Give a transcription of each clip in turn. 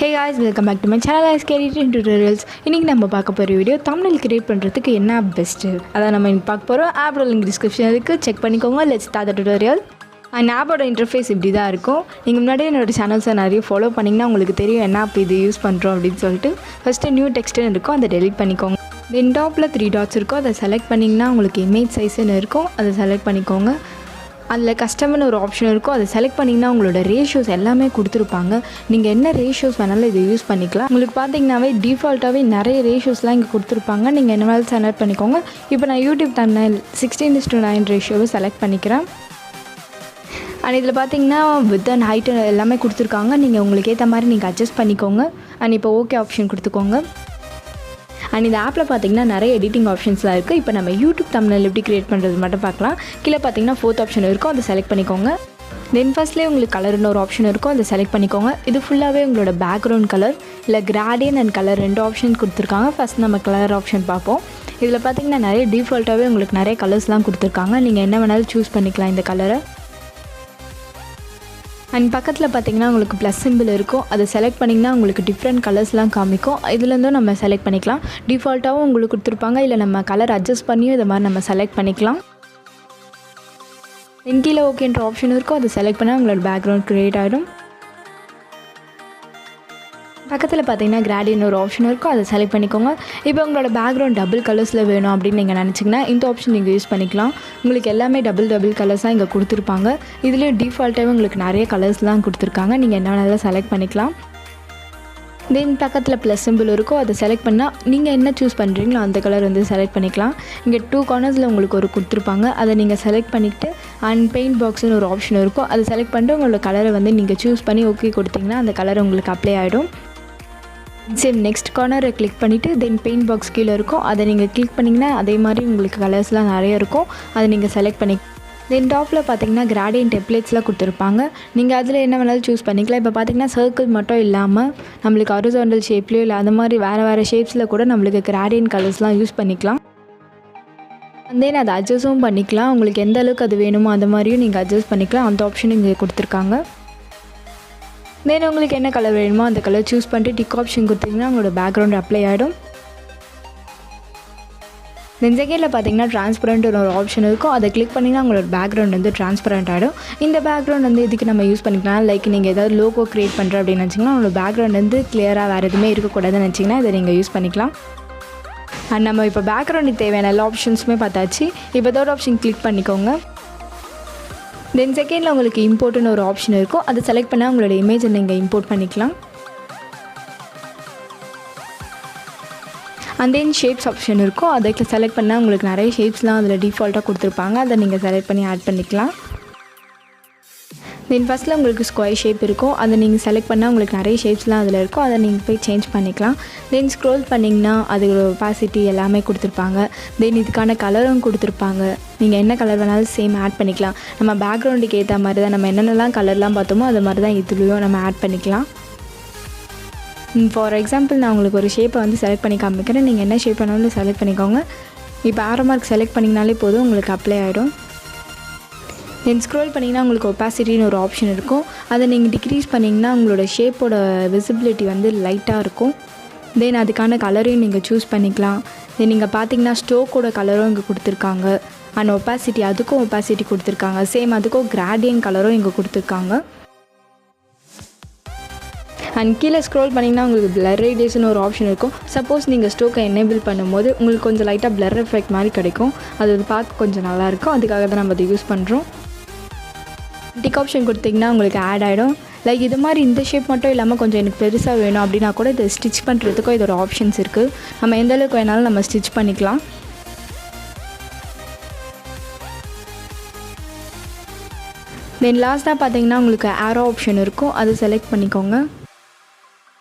Hey guys, welcome back to my channel as Creative Tutorials. இன்னைக்கு நம்ம பார்க்க போற வீடியோ thumbnail கிரியேட் பண்றதுக்கு என்ன ஆப் பெஸ்ட். அத நம்ம இன்னைக்கு பார்க்க போறோம். ஆப்போட லிங்க் டிஸ்கிரிப்ஷன்ல இருக்கு. செக் பண்ணிக்கோங்க. Let's start the tutorial. அந்த ஆப்போட இன்டர்ஃபேஸ் இப்படி தான் இருக்கும். நீங்க முன்னாடியே என்னோட சேனல்ஸை நிறைய ஃபாலோ பண்ணீங்கன்னா உங்களுக்கு தெரியும் என்ன ஆப் இது யூஸ் பண்றோம் அப்படினு சொல்லிட்டு. ஃபர்ஸ்ட் நியூ டெக்ஸ்ட்னு இருக்கும். அதை delete பண்ணிக்கோங்க. தென் டாப்ல 3 dots இருக்கும். அதை செலக்ட் பண்ணீங்கன்னா உங்களுக்கு இமேஜ் சைஸ்னு இருக்கும். அதை செலக்ட் பண்ணிக்கோங்க. அதில் கஸ்டமர்னு ஒரு ஆப்ஷன் இருக்கும். அதை செலக்ட் பண்ணிங்கன்னா உங்களோட ரேஷியோஸ் எல்லாமே கொடுத்துருப்பாங்க. நீங்கள் என்ன ரேஷியோஸ் வேணாலும் இதை யூஸ் பண்ணிக்கலாம். உங்களுக்கு பார்த்தீங்கன்னாவே டிஃபால்ட்டாகவே நிறைய ரேஷியோஸ்லாம் இங்கே கொடுத்துருப்பாங்க. நீங்கள் என்ன வேணாலும் செலக்ட் பண்ணிக்கோங்க. இப்போ நான் யூடியூப் thumbnail 16:9 ரேஷியோவை செலக்ட் பண்ணிக்கிறேன். அண்ட் இதில் பார்த்தீங்கன்னா வித் அண்ட் ஹைட் எல்லாமே கொடுத்துருக்காங்க. நீங்கள் உங்களுக்கு ஏற்ற மாதிரி நீங்கள் அட்ஜஸ்ட் பண்ணிக்கோங்க. அண்ட் இப்போ ஓகே ஆப்ஷன் கொடுத்துக்கோங்க. அண்ட் இந்த ஆப்பில் பார்த்தீங்கன்னா நிறைய எடிட்டிங் ஆப்ஷன்ஸ்லாம் இருக்குது. இப்போ நம்ம யூடியூப் thumbnail எப்படி கிரியேட் பண்ணுறது மட்டும் பார்க்கலாம். கீழே பார்த்தீங்கன்னா 4th ஆப்ஷன் இருக்கும். அதை செலக்ட் பண்ணிக்கோங்க. தென் ஃபர்ஸ்ட்லேயே உங்களுக்கு கலர்னு ஒரு ஆப்ஷன் இருக்கும். அதை செலக்ட் பண்ணிக்கோங்க. இது ஃபுல்லாகவே உங்களோட பேக்ரவுண்ட் கலர் இல்லை கிராடியன் அண்ட் கலர் 2 ஆப்ஷன் கொடுத்துருக்காங்க. ஃபஸ்ட் நம்ம கலர் ஆப்ஷன் பார்ப்போம். இதில் பார்த்தீங்கன்னா நிறைய டிஃபால்ட்டாகவே உங்களுக்கு நிறைய கலர்ஸ்லாம் கொடுத்துருக்காங்க. நீங்கள் என்ன வேணாலும் சூஸ் பண்ணிக்கலாம் இந்த கலரை. அண்ட் பக்கத்தில் பார்த்தீங்கன்னா உங்களுக்கு ப்ளஸ் சிம்பிள் இருக்கும். அதை செலக்ட் பண்ணிங்கன்னா உங்களுக்கு டிஃப்ரெண்ட் கலர்ஸ்லாம் காமிக்கும். இதுலேருந்தும் நம்ம செலக்ட் பண்ணிக்கலாம். டிஃபால்ட்டாகவும் உங்களுக்கு கொடுத்துருப்பாங்க. இல்லை நம்ம கலர் அட்ஜஸ்ட் பண்ணியும் இதை மாதிரி நம்ம செலக்ட் பண்ணிக்கலாம். தென் கீழே ஓகேன்ற ஆப்ஷன் இருக்கும். அதை செலக்ட் பண்ணால் உங்களோட பேக்ரவுண்ட் க்ரியேட் ஆகிடும். பக்கத்தில் பார்த்தீங்கன்னா கிராடியன் ஒரு ஆப்ஷன் இருக்கும். அதை செலக்ட் பண்ணிக்கோங்க. இப்போ உங்களோட பேக்ரவுண்ட் டபுள் கலர்ஸில் வேணும் அப்படின்னு நீங்கள் நினச்சிங்கன்னா இந்த ஆப்ஷன் நீங்கள் யூஸ் பண்ணிக்கலாம். உங்களுக்கு எல்லாமே டபுள் கலர்ஸாக இங்கே கொடுத்துருப்பாங்க. இதுலேயும் டிஃபால்ட்டாகவே உங்களுக்கு நிறைய கலர்ஸ்லாம் கொடுத்துருக்காங்க. நீங்கள் என்ன வேணாலும் செலக்ட் பண்ணிக்கலாம். தென் பக்கத்தில் ப்ளஸ் சிம்பிள் இருக்கும். அதை செலக்ட் பண்ணால் நீங்கள் என்ன சூஸ் பண்ணுறீங்களோ அந்த கலர் வந்து செலக்ட் பண்ணிக்கலாம். இங்கே 2 கார்னர்ஸில் உங்களுக்கு ஒரு கொடுத்துருப்பாங்க. அதை நீங்கள் செலக்ட் பண்ணிவிட்டு அண்ட் பெயிண்ட் பாக்ஸ்னு ஒரு ஆப்ஷன் இருக்கும். அதை செலக்ட் பண்ணிட்டு உங்களோட கலரை வந்து நீங்கள் சூஸ் பண்ணி ஓகே கொடுத்தீங்கன்னா அந்த கலர் உங்களுக்கு அப்ளை ஆகிடும். சேம் நெக்ஸ்ட் கார்னரை கிளிக் பண்ணிவிட்டு தென் பெயிண்ட் பாக்ஸ் கீழே இருக்கும். அதை நீங்கள் கிளிக் பண்ணிங்கன்னா அதே மாதிரி உங்களுக்கு கலர்ஸ்லாம் நிறைய இருக்கும். அதை நீங்கள் செலக்ட் பண்ணி தென் டாப்பில் பார்த்தீங்கன்னா கிராடியன் டெம்ப்ளேட்ஸ்லாம் கொடுத்துருப்பாங்க. நீங்கள் அதில் என்ன வேணாலும் சூஸ் பண்ணிக்கலாம். இப்போ பார்த்தீங்கன்னா சர்க்கிள் மட்டும் இல்லாமல் நம்மளுக்கு ஹாரிசான்டல் ஷேப்லேயோ இல்லை அது மாதிரி வேறு ஷேப்ஸில் கூட நம்மளுக்கு கிராடியன் கலர்ஸ்லாம் யூஸ் பண்ணிக்கலாம். தென் அதை அட்ஜஸ்ட்டும் பண்ணிக்கலாம். உங்களுக்கு எந்த அளவுக்கு அது வேணுமோ அந்த மாதிரியும் நீங்கள் அட்ஜஸ்ட் பண்ணிக்கலாம். அந்த ஆப்ஷன் இங்கே கொடுத்துருக்காங்க. தென் உங்களுக்கு என்ன கலர் வேணுமோ அந்த கலர் சூஸ் பண்ணிட்டு டிக் ஆப்ஷன் கொடுத்தீங்கன்னா உங்களோட பேக்ரவுண்ட் அப்ளை ஆகிடும். தென் செகண்டில் பார்த்தீங்கன்னா ட்ரான்ஸ்பரண்ட் ஒரு ஆப்ஷன் இருக்கும். அதை கிளிக் பண்ணிங்கன்னா உங்களோட பேக்ரவுண்ட் வந்து ட்ரான்ஸ்பரண்ட் ஆகிடும். இந்த பேக்ரவுண்ட் வந்து இதுக்கு நம்ம யூஸ் பண்ணிக்கலாம். லைக் நீங்கள் ஏதாவது லோகோ க்ரியேட் பண்ணுற அப்படின்னு நினச்சிங்கன்னா உங்களோட பேக்ரவுண்ட் வந்து கிளியராக வேறு எதுவுமே இருக்கக்கூடாதுன்னு நினச்சிங்கன்னா இதை நீங்கள் யூஸ் பண்ணிக்கலாம். அண்ட் நம்ம இப்போ பேக்ரவுண்டுக்கு தேவையான எல்லா ஆப்ஷன்ஸுமே பார்த்தாச்சு. இப்போ 3rd ஆப்ஷன் கிளிக் பண்ணிக்கோங்க. தென் செகண்டில் உங்களுக்கு இம்போர்ட்னு ஒரு ஆப்ஷன் இருக்கும். அதை செலக்ட் பண்ணால் உங்களோட இமேஜை நீங்கள் இம்போர்ட் பண்ணிக்கலாம். அண்ட் தென் ஷேப்ஸ் ஆப்ஷன் இருக்கும். அதை செலக்ட் பண்ணால் உங்களுக்கு நிறைய ஷேப்ஸ்லாம் அதில் டிஃபால்ட்டாக கொடுத்துருப்பாங்க. அதை நீங்கள் செலக்ட் பண்ணி ஆட் பண்ணிக்கலாம். தென் ஃபஸ்ட்டில் உங்களுக்கு ஸ்கொயர் ஷேப் இருக்கும். அதை நீங்கள் செலக்ட் பண்ணால் உங்களுக்கு நிறைய ஷேப்ஸ்லாம் அதில் இருக்கும். அதை நீங்கள் போய் சேஞ்ச் பண்ணிக்கலாம். தென் ஸ்க்ரோல் பண்ணிங்கன்னா அதோட ஒபாசிட்டி எல்லாமே கொடுத்துருப்பாங்க. தென் இதுக்கான கலரும் கொடுத்துருப்பாங்க. நீங்கள் என்ன கலர் வேணாலும் சேம் ஆட் பண்ணிக்கலாம். நம்ம பேக்ரவுண்டுக்கு ஏற்ற மாதிரி தான் நம்ம என்னென்னலாம் கலர்லாம் பார்த்தோமோ அது மாதிரி தான் இதுலேயும் நம்ம ஆட் பண்ணிக்கலாம். ஃபார் எக்ஸாம்பிள் நான் உங்களுக்கு ஒரு ஷேப்பை வந்து செலக்ட் பண்ணி காமிக்கிறேன். நீங்கள் என்ன ஷேப் வேணாலும் செலக்ட் பண்ணிக்கோங்க. இப்போ ஆரோ மார்க் செலக்ட் பண்ணிங்கனாலே போதும் உங்களுக்கு அப்ளை ஆகிடும். தென் ஸ்க்ரோல் பண்ணிங்கன்னா உங்களுக்கு ஒபாசிட்டின்னு ஒரு ஆப்ஷன் இருக்கும். அதை நீங்கள் டிக்ரீஸ் பண்ணிங்கன்னா உங்களோட ஷேப்போட விசிபிலிட்டி வந்து லைட்டாக இருக்கும். தென் அதுக்கான கலரையும் நீங்கள் சூஸ் பண்ணிக்கலாம். தென் நீங்கள் பார்த்தீங்கன்னா ஸ்டோக்கோட கலரும் இங்கே கொடுத்துருக்காங்க. அண்ட் ஒபாசிட்டி அதுக்கும் ஒபாசிட்டி கொடுத்துருக்காங்க. சேம் அதுக்கும் கிராடியன் கலரும் இங்கே கொடுத்துருக்காங்க. அண்ட் கீழே ஸ்க்ரோல் பண்ணிங்கன்னா உங்களுக்கு பிளர் ரேடியஸ்னு ஒரு ஆப்ஷன் இருக்கும். சப்போஸ் நீங்கள் ஸ்டோக்கை எனேபிள் பண்ணும்போது உங்களுக்கு கொஞ்சம் லைட்டாக பிளர் எஃபெக்ட் மாதிரி கிடைக்கும். அது பார்க்க கொஞ்சம் நல்லாயிருக்கும். அதுக்காக தான் நம்ம அதை யூஸ் பண்ணுறோம். டிக் ஆப்ஷன் கொடுத்திங்கன்னா உங்களுக்கு ஆட் ஆகிடும். லைக் இது மாதிரி இந்த ஷேப் மட்டும் இல்லாமல் கொஞ்சம் எனக்கு பெருசாக வேணும் அப்படின்னா கூட இதை ஸ்டிச் பண்ணுறதுக்கும் இதோட ஆப்ஷன்ஸ் இருக்குது. நம்ம எந்த அளவுக்கு வேணாலும் நம்ம ஸ்டிச் பண்ணிக்கலாம். தென் லாஸ்ட்டாக பார்த்தீங்கன்னா உங்களுக்கு ஆரோ ஆப்ஷன் இருக்கும். அதை செலக்ட் பண்ணிக்கோங்க.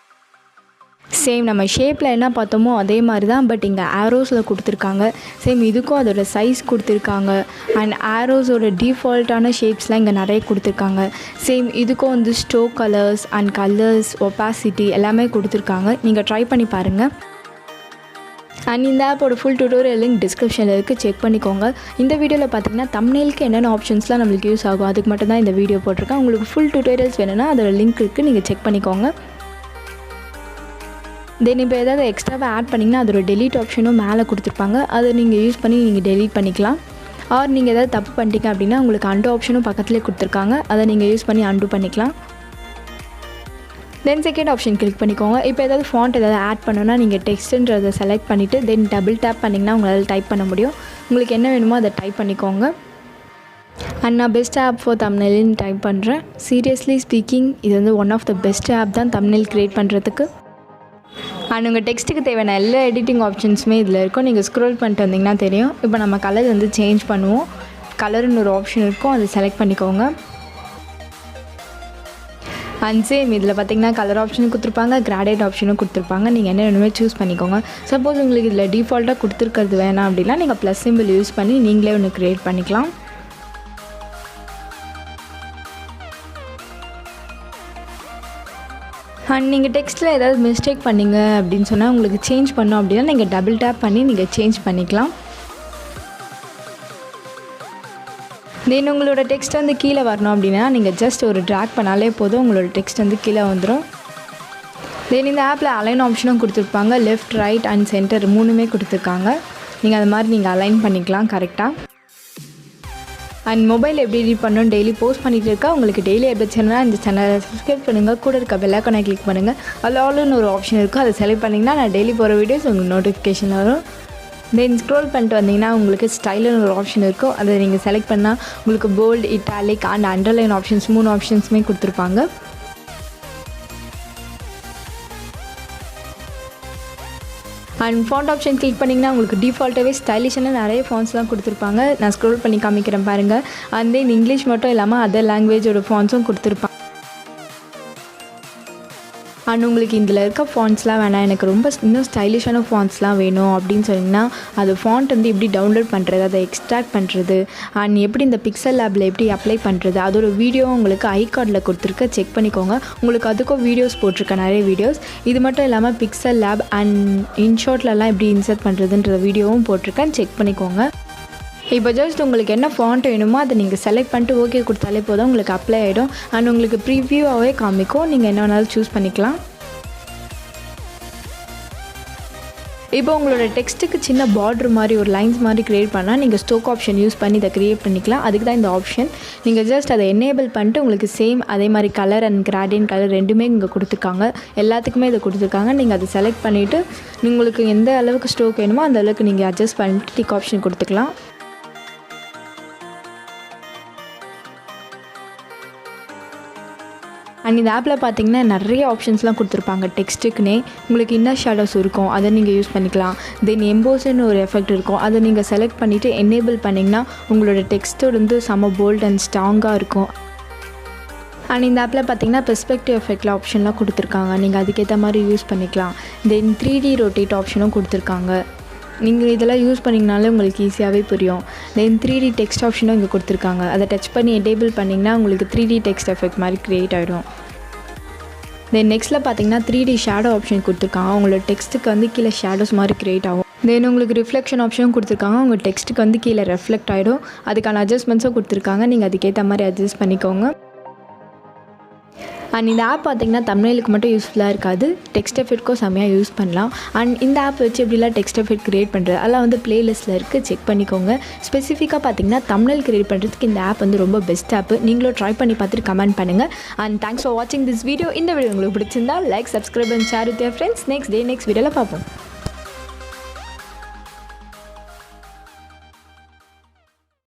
சேம் நம்ம ஷேப்பில் என்ன பார்த்தோமோ அதே மாதிரி தான். பட் இங்கே ஆரோஸில் கொடுத்துருக்காங்க. சேம் இதுக்கும் அதோட சைஸ் கொடுத்துருக்காங்க. அண்ட் ஆரோஸோட டிஃபால்ட்டான ஷேப்ஸ்லாம் இங்கே நிறைய கொடுத்துருக்காங்க. சேம் இதுக்கும் வந்து stroke colours and colours opacity எல்லாமே கொடுத்துருக்காங்க. நீங்கள் ட்ரை பண்ணி பாருங்கள். அண்ட் இந்த ஆப்போட ஃபுல் டியூட்டோரியல் லிங்க் டிஸ்கிரிப்ஷனில் இருக்குது. செக் பண்ணிக்கோங்க. இந்த வீடியோவில் பார்த்தீங்கன்னா தம்ப்நெயிலுக்கு என்னென்ன ஆப்ஷன்ஸ்லாம் நம்மளுக்கு யூஸ் ஆகும் அதுக்கு மட்டும் தான் இந்த வீடியோ போட்டிருக்கேன். உங்களுக்கு ஃபுல் டியூட்டோரியல்ஸ் வேணும்னா அதோட லிங்க் இருக்குது. நீங்கள் செக் பண்ணிக்கோங்க. தென் இப்போ ஏதாவது எக்ஸ்ட்ராவாக ஆட் பண்ணிங்கன்னா அதோட டெலீட் ஆப்ஷனும் மேலே கொடுத்துருப்பாங்க. அதை நீங்கள் யூஸ் பண்ணி நீங்கள் டெலீட் பண்ணிக்கலாம். ஆர் நீங்கள் ஏதாவது தப்பு பண்ணிட்டீங்க அப்படின்னா உங்களுக்கு அண்டு ஆப்ஷனும் பக்கத்துலேயே கொடுத்துருக்காங்க. அதை நீங்கள் யூஸ் பண்ணி அண்டு பண்ணிக்கலாம். தென் செகண்ட் ஆப்ஷன் கிளிக் பண்ணிக்கோங்க. இப்போ ஏதாவது ஃபாண்ட் ஏதாவது ஆட் பண்ணணும்னா நீங்கள் டெக்ஸ்ட்டுன்றதை செலக்ட் பண்ணிவிட்டு தென் டபுள் டேப் பண்ணிங்கன்னா உங்களால் டைப் பண்ண முடியும். உங்களுக்கு என்ன வேணுமோ அதை டைப் பண்ணிக்கோங்க. அண்ட் நான் பெஸ்ட் ஆப் ஃபார் தம்ப்நெயில்னு டைப் பண்ணுறேன். சீரியஸ்லி ஸ்பீக்கிங் இது வந்து one of the best app தான் தம்ப்நெயில் க்ரியேட் பண்ணுறதுக்கு. அண்ட் உங்கள் டெக்ஸ்ட்டுக்கு தேவையான எல்லா எடிட்டிங் ஆப்ஷன்ஸுமே இதில் இருக்கும். நீங்கள் ஸ்க்ரோல் பண்ணிட்டு வந்தீங்கன்னா தெரியும். இப்போ நம்ம கலர் வந்து சேஞ்ச் பண்ணுவோம். கலருன்னு ஒரு ஆப்ஷன் இருக்கும், அதை செலக்ட் பண்ணிக்கோங்க. அண்ட் சேம் இதில் பார்த்தீங்கன்னா கலர் ஆப்ஷனும் கொடுத்துருப்பாங்க, கிராடேட் ஆப்ஷனும் கொடுத்துருப்பாங்க. நீங்கள் என்ன வேணுமே சூஸ் பண்ணிக்கோங்க. சப்போஸ் உங்களுக்கு இதில் டிஃபால்ட்டாக கொடுத்துருக்கிறது வேணாம் அப்படின்னா நீங்கள் ப்ளஸ் சிம்பிள் யூஸ் பண்ணி நீங்களே ஒன்று க்ரியேட் பண்ணிக்கலாம். அண்ட் நீங்கள் டெக்ஸ்ட்டில் ஏதாவது மிஸ்டேக் பண்ணிங்க அப்படின்னு சொன்னால் உங்களுக்கு சேஞ்ச் பண்ணோம் அப்படின்னா நீங்கள் டபுள் டேப் பண்ணி நீங்கள் சேஞ்ச் பண்ணிக்கலாம். தென் உங்களோட டெக்ஸ்ட் வந்து கீழே வரணும் அப்படின்னா நீங்கள் ஜஸ்ட் ஒரு ட்ராக் பண்ணாலே போதும், உங்களோட டெக்ஸ்ட் வந்து கீழே வந்துடும். தென் இந்த ஆப்பில் அலைன் ஆப்ஷனும் கொடுத்துருப்பாங்க. லெஃப்ட், ரைட் அண்ட் சென்டர் 3மே கொடுத்துருக்காங்க. நீங்கள் அது மாதிரி நீங்கள் அலைன் பண்ணிக்கலாம் கரெக்டாக. அண்ட் மொபைல் எப்படி எடிட் பண்ணணும் டெய்லி போஸ்ட் பண்ணிகிட்டு இருக்கா. உங்களுக்கு டெய்லி அப்டேட் சேனல்னா இந்த சேனலை சப்ஸ்கிரைப் பண்ணுங்கள். கூட இருக்க பெல் ஐகானை கிளிக் பண்ணுங்கள். அதில் ஆல்னு ஒரு ஆப்ஷன் இருக்கும், அதை செலக்ட் பண்ணிங்கன்னா நான் டெய்லி போகிற வீடியோஸ் உங்களுக்கு நோட்டிஃபிகேஷன் வரும். தென் ஸ்க்ரோல் பண்ணிட்டு வந்தீங்கன்னா உங்களுக்கு ஸ்டைலுன்னு ஒரு ஆப்ஷன் இருக்கும், அதை நீங்கள் செலக்ட் பண்ணால் உங்களுக்கு bold, italic and underline options 3 ஆப்ஷன்ஸுமே கொடுத்துருப்பாங்க. அண்ட் ஃபாண்ட் ஆப்ஷன் கிளிக் பண்ணிங்கன்னா உங்களுக்கு டிஃபால்ட்டாகவே ஸ்டைலிஷான நிறைய ஃபாண்ட்ஸ்லாம் கொடுத்துருப்பாங்க. நான் ஸ்க்ரோல் பண்ணி காமிக்கிறேன் பாருங்கள். அண்ட் தென் இங்கிலீஷ் மட்டும் இல்லாமல் அதர் லாங்குவேஜோட ஃபாண்ட்ஸும் கொடுத்துருப்பாங்க. அண்ட் உங்களுக்கு இதில் இருக்க ஃபாண்ட்ஸ்லாம் வேணாம், எனக்கு ரொம்ப இன்னும் ஸ்டைலிஷான ஃபாண்ட்ஸ்லாம் வேணும் அப்படின்னு சொன்னிங்கன்னா அது ஃபாண்ட் வந்து எப்படி டவுன்லோட் பண்ணுறது, அதை எக்ஸ்ட்ராக்ட் பண்ணுறது அண்ட் எப்படி இந்த PIXELLABல எப்படி அப்ளை பண்ணுறது அதோட வீடியோ உங்களுக்கு ஐகார்டில் கொடுத்துருக்க, செக் பண்ணிக்கோங்க. உங்களுக்கு அதுக்கும் வீடியோஸ் போட்டிருக்கேன், நிறைய வீடியோஸ். இது மட்டும் இல்லாமல் PIXELLAB அண்ட் இன்ஷார்ட்லலாம் எப்படி இன்சர்ட் பண்ணுறதுன்ற வீடியோவும் போட்டிருக்கேன், செக் பண்ணிக்கோங்க. இப்போ ஜஸ்ட் உங்களுக்கு என்ன ஃபாண்ட் வேணுமோ அதை நீங்கள் செலக்ட் பண்ணிட்டு ஓகே கொடுத்தாலே போதும், உங்களுக்கு அப்ளை ஆகிடும். அண்ட் உங்களுக்கு ப்ரீவியூவாகவே காமிக்கும், நீங்கள் என்ன வேணாலும் சூஸ் பண்ணிக்கலாம். இப்போ உங்களோட டெக்ஸ்ட்டுக்கு சின்ன பார்டர் மாதிரி ஒரு லைன்ஸ் மாதிரி க்ரியேட் பண்ணால் நீங்கள் ஸ்டோக் ஆப்ஷன் யூஸ் பண்ணி இதை க்ரியேட் பண்ணிக்கலாம். அதுக்கு தான் இந்த ஆப்ஷன். நீங்கள் ஜஸ்ட் அதை எனேபிள் பண்ணிட்டு உங்களுக்கு சேம் அதே மாதிரி கலர் அண்ட் கிராடியன்ட் கலர் 2மே இங்கே கொடுத்துருக்காங்க. எல்லாத்துக்குமே இதை கொடுத்துருக்காங்க. நீங்கள் அதை செலக்ட் பண்ணிவிட்டு உங்களுக்கு எந்த அளவுக்கு ஸ்டோக் வேணுமோ அந்த அளவுக்கு நீங்கள் அட்ஜஸ்ட் பண்ணிட்டு டிக் ஆப்ஷன் கொடுத்துக்கலாம். அண்ட் இந்த ஆப்பில் பார்த்தீங்கன்னா நிறைய ஆப்ஷன்ஸ்லாம் கொடுத்துருப்பாங்க டெக்ஸ்ட்டுக்குனே. உங்களுக்கு இன்னர் ஷேடோஸ் இருக்கும், அதை நீங்கள் யூஸ் பண்ணிக்கலாம். தென் எம்போஸ்ன்னு ஒரு எஃபெக்ட் இருக்கும், அதை நீங்கள் செலக்ட் பண்ணிவிட்டு எனேபிள் பண்ணிங்கன்னா உங்களோட டெக்ஸ்ட்டோட வந்து செம்ம போல்ட் அண்ட் ஸ்ட்ராங்காக இருக்கும். அண்ட் இந்த ஆப்பில் பார்த்தீங்கன்னா பெர்ஸ்பெக்டிவ் எஃபெக்டில் ஆப்ஷன்லாம் கொடுத்துருக்காங்க, நீங்கள் அதுக்கேற்ற மாதிரி யூஸ் பண்ணிக்கலாம். தென் 3D ரொட்டேட் ஆப்ஷனும் கொடுத்துருக்காங்க. நீங்கள் இதெல்லாம் யூஸ் பண்ணிங்கனாலே உங்களுக்கு ஈஸியாகவே புரியும். தென் 3D டெக்ஸ்ட் ஆப்ஷனும் இங்கே கொடுத்துருக்காங்க, அதை டச் பண்ணி எனேபிள் பண்ணிங்கன்னா உங்களுக்கு 3D டெக்ஸ்ட் எஃபெக்ட் மாதிரி க்ரியேட் ஆகிடும். தென் நெக்ஸ்ட்டில் பார்த்தீங்கன்னா 3D ஷேடோ ஆப்ஷன் கொடுத்துருக்காங்க. உங்களோட டெக்ஸ்ட்டுக்கு வந்து கீழே ஷேடோஸ் மாதிரி க்ரியேட் ஆகும். தென் உங்களுக்கு ரிஃப்ளெக்ஷன் ஆப்ஷனும் கொடுத்துருக்காங்க, உங்கள் டெக்ஸ்ட்டுக்கு வந்து கீழே ரெஃப்ளெக்ட் ஆகிடும். அதுக்கான அட்ஜஸ்ட்மெண்ட்ஸும் கொடுத்துருக்காங்க, நீங்கள் அதுக்கேற்ற மாதிரி அட்ஜஸ்ட் பண்ணிக்கோங்க. அண்ட் இந்த ஆப் பார்த்திங்கன்னா தம்ப்நெயிலுக்கு மட்டும் யூஸ்ஃபுல்லாக இருக்காது, டெக்ஸ்ட் எஃபெக்ட்க்கும் செம்மையாக யூஸ் பண்ணலாம். அண்ட் இந்த ஆப் வச்சு எப்படிலாம் டெக்ஸ்ட் எஃபெக்ட் க்ரியேட் பண்ணுறது அதெல்லாம் வந்து ப்ளேலிஸ்ட்டில் இருக்குது, செக் பண்ணிக்கோங்க. ஸ்பெசிஃபிக்காக பார்த்திங்கன்னா தம்ப்நெயில் க்ரியேட் பண்ணுறதுக்கு இந்த ஆப் வந்து ரொம்ப பெஸ்ட் ஆப். நீங்களும் ட்ரை பண்ணி பார்த்துட்டு கமெண்ட் பண்ணுங்கள். அண்ட் தேங்க்ஸ் ஃபார் வாட்சிங் திஸ் வீடியோ. இந்த வீடியோ உங்களுக்கு பிடிச்சிருந்தா like, subscribe and share with your friends. Next வீடியோவில் பார்ப்போம்.